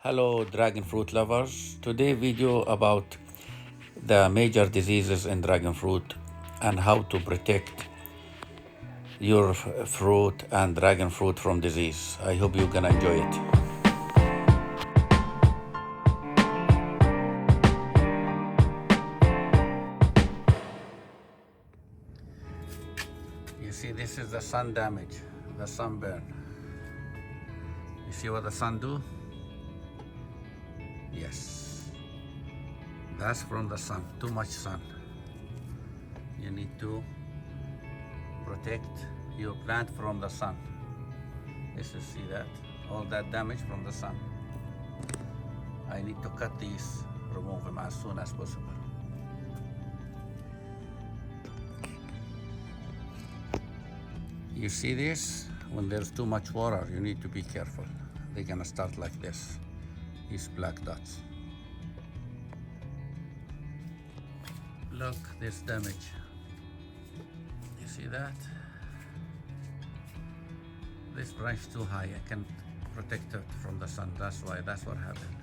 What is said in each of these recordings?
Hello dragon fruit lovers. Today video about the major diseases in dragon fruit and how to protect your fruit and dragon fruit from disease. I hope you're gonna enjoy it. You see, this is the sun damage, the sunburn. You see what the sun do? Yes, that's from the sun, too much sun. You need to protect your plant from the sun. Yes, you see that? All that damage from the sun. I need to cut these, remove them as soon as possible. You see this? When there's too much water, you need to be careful. They're gonna start like this, these black dots. Look, this damage. You see that? This branch too high. I can't protect it from the sun. That's why. That's what happened.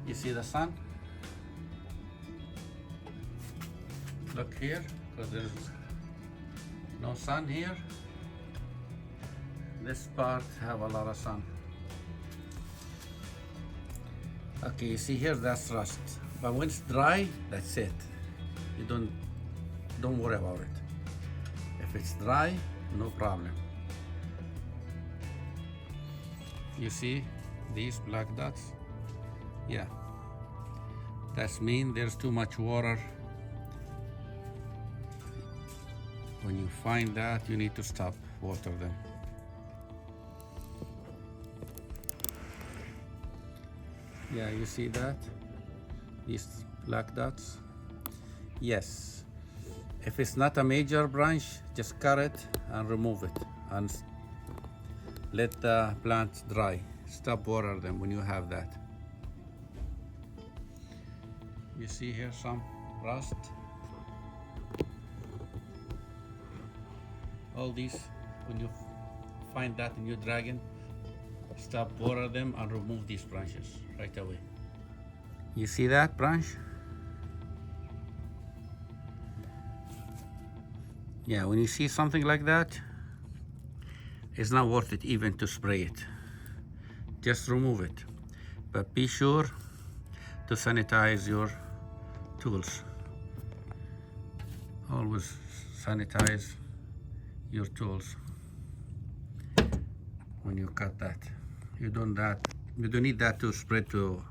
You see the sun? Look here, because there's no sun here. This part have a lot of sun. Okay, you see here, that's rust. But when it's dry, that's it. You don't worry about it. If it's dry, no problem. You see these black dots? Yeah. That means there's too much water. When you find that, you need to stop, water them. Yeah, you see that? These black dots? Yes. If it's not a major branch, just cut it and remove it and let the plant dry. Stop water them when you have that. You see here some rust? All these, when you find that in your dragon, stop, water them and remove these branches right away. You see that branch? Yeah, when you see something like that, it's not worth it even to spray it. Just remove it. But be sure to sanitize your tools. Always sanitize your tools when you cut that. You don't need that to spread to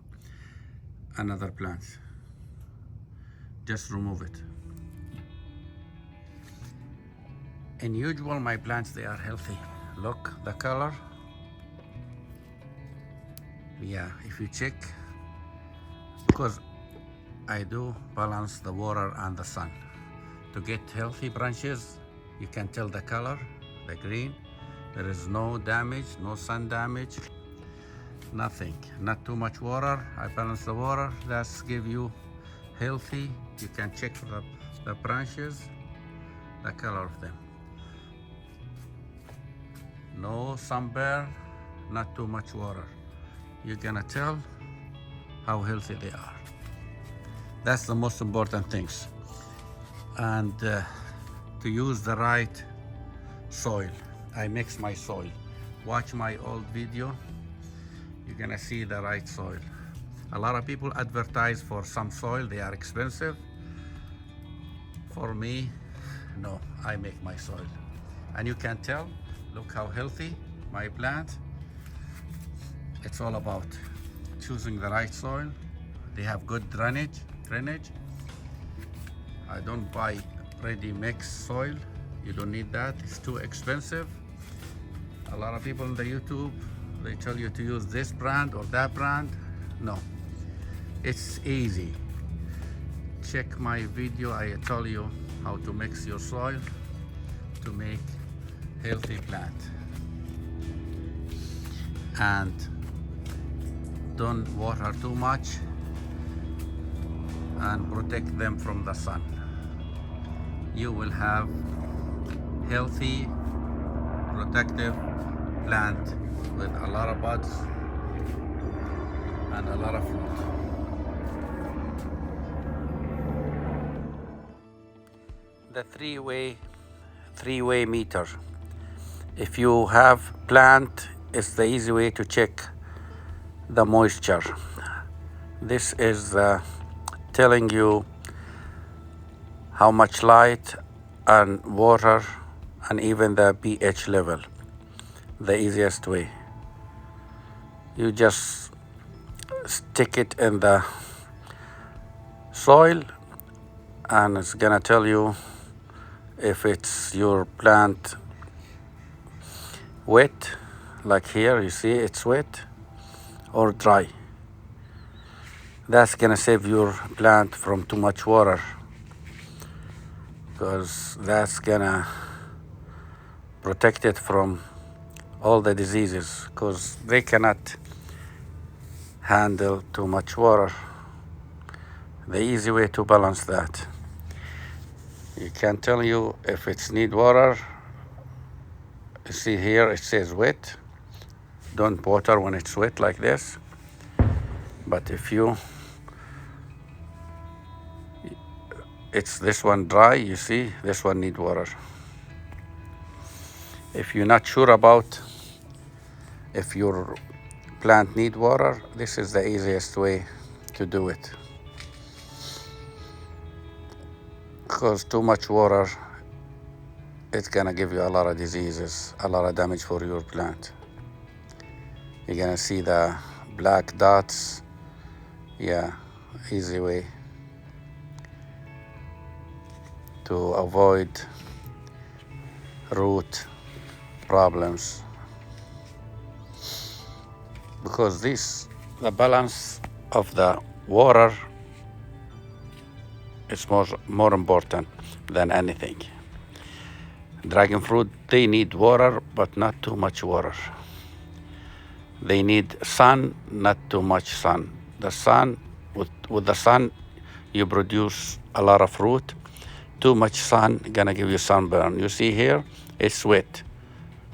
another plant. Just remove it. In usual, my plants, they are healthy. Look, the color. Yeah, if you check, because I do balance the water and the sun. To get healthy branches, you can tell the color, the green. There is no damage, no sun damage, nothing. Not too much water. I balance the water. That's give you healthy. You can check the branches, the color of them. No sunburn, not too much water. You're gonna tell how healthy they are. That's the most important things. And to use the right soil. I mix my soil. Watch my old video. You're gonna see the right soil. A lot of people advertise for some soil. They are expensive. For me, no, I make my soil. And you can tell, look how healthy my plant. It's all about choosing the right soil. They have good drainage. I don't buy ready mixed soil. You don't need that. It's too expensive. A lot of people on the YouTube, they tell you to use this brand or that brand. No, it's easy. Check my video. I tell you how to mix your soil to make healthy plant. And don't water too much and protect them from the sun. You will have healthy, protective plant with a lot of buds and a lot of fruit. The three-way meter. If you have plant, it's the easy way to check the moisture. This is telling you how much light and water and even the pH level. The easiest way. You just stick it in the soil and it's gonna tell you if it's your plant wet, like here you see it's wet, or dry. That's gonna save your plant from too much water, because that's gonna protect it from all the diseases, because they cannot handle too much water. The easy way to balance that, you can tell you if it's need water. You see here it says wet. Don't water when it's wet like this. But if it's this one dry, you see this one need water. If you're not sure about if your plant need water, this is the easiest way to do it. Because too much water, it's gonna give you a lot of diseases, a lot of damage for your plant. You're gonna see the black dots. Yeah, easy way to avoid root problems. Because the balance of the water is more important than anything. Dragon fruit, they need water, but not too much water. They need sun, not too much sun. The sun, with the sun, you produce a lot of fruit. Too much sun gonna give you sunburn. You see here, it's wet.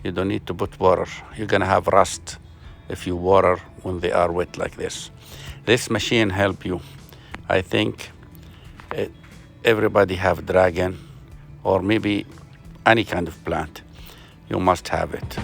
You don't need to put water. You're gonna have rust if you water when they are wet like this. This machine help you. I think everybody have dragon, or maybe any kind of plant. You must have it.